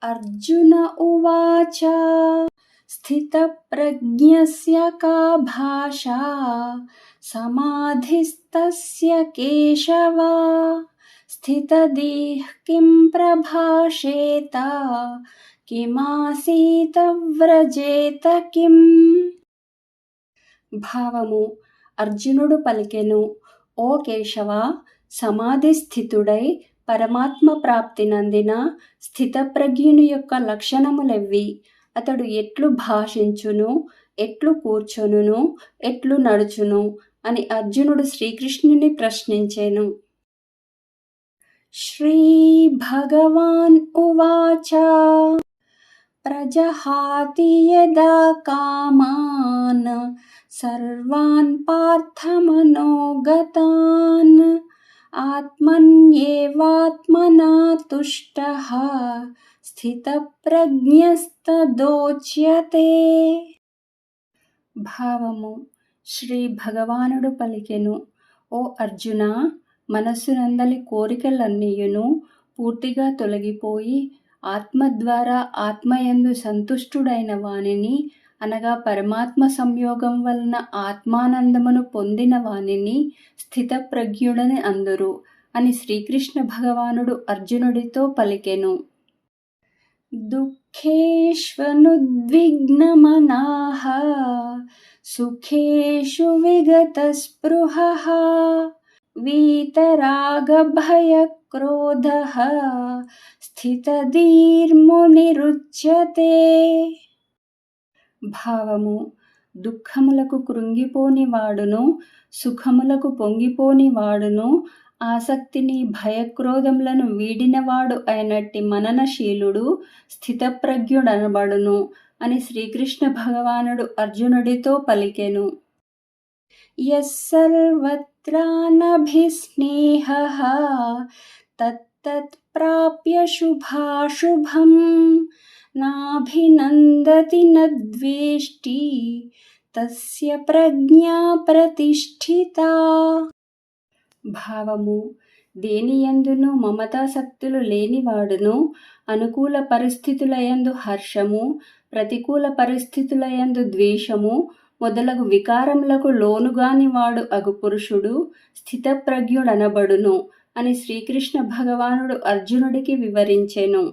అర్జున ఉవాచ స్థితప్రజ్ఞస్య కా భాషా సమాధిస్తస్య కేశవ స్థితధీః కిం ప్రభాషేత కిమాసీత వ్రజేత కిం. భావము: అర్జునుడు పలికెను, ఓ కేశవ, సమాధి స్థితుడై పరమాత్మ ప్రాప్తి నందిన స్థితప్రజ్ఞుని యొక్క లక్షణములెవ్వి? అతడు ఎట్లు భాషించును, ఎట్లు కూర్చొనును, ఎట్లు నడుచును అని అర్జునుడు శ్రీకృష్ణుని ప్రశ్నించెను. శ్రీ భగవాన్ ఉవాచ ప్రజహాతి యదా కామాన్ సర్వాన్ పార్థమనోగతాన్ ఆత్మన్యేవాత్మనా తుష్టః స్థితప్రజ్ఞస్తదోచ్యతే. భావము: శ్రీ భగవానుడు పలికెను, ఓ అర్జున, మనస్సునందలి కోరికలన్నీయును పూర్తిగా తొలగిపోయి ఆత్మ ద్వారా ఆత్మయందు సంతుష్టుడైన వానిని, అనగా పరమాత్మ సంయోగం వలన ఆత్మానందమును పొందిన వానిని స్థితప్రజ్ఞుడని అందురు అని శ్రీకృష్ణ భగవానుడు అర్జునుడితో పలికెను. దుఃఖేష్వనుద్విగ్నమనాః సుఖేషు విగతస్పృహః వీతరాగభయక్రోధః స్థితధీర్మునిరుచ్యతే. భావము: దుఃఖములకు కృంగిపోని వాడును, సుఖములకు పొంగిపోని వాడును, ఆసక్తిని భయక్రోధములను వీడినవాడు అయినట్టి మననశీలుడు స్థితప్రజ్ఞుడనబడును అని శ్రీకృష్ణ భగవానుడు అర్జునుడితో పలికెను. యస్సర్వత్రానభిస్నేహః తత్తత్ ప్రాప్య శుభాశుభం నాభినందతి నద్వేష్టి తస్య ప్రజ్ఞా ప్రతిష్ఠితా. భావము: దేనియందును మమతాసక్తులు లేనివాడును, అనుకూల పరిస్థితులయందు హర్షము, ప్రతికూల పరిస్థితులయందు ద్వేషము మొదలగు వికారములకు లోనుగాని వాడు అగు పురుషుడు స్థితప్రజ్ఞుడనబడును అని శ్రీకృష్ణ భగవానుడు అర్జునుడికి వివరించెను.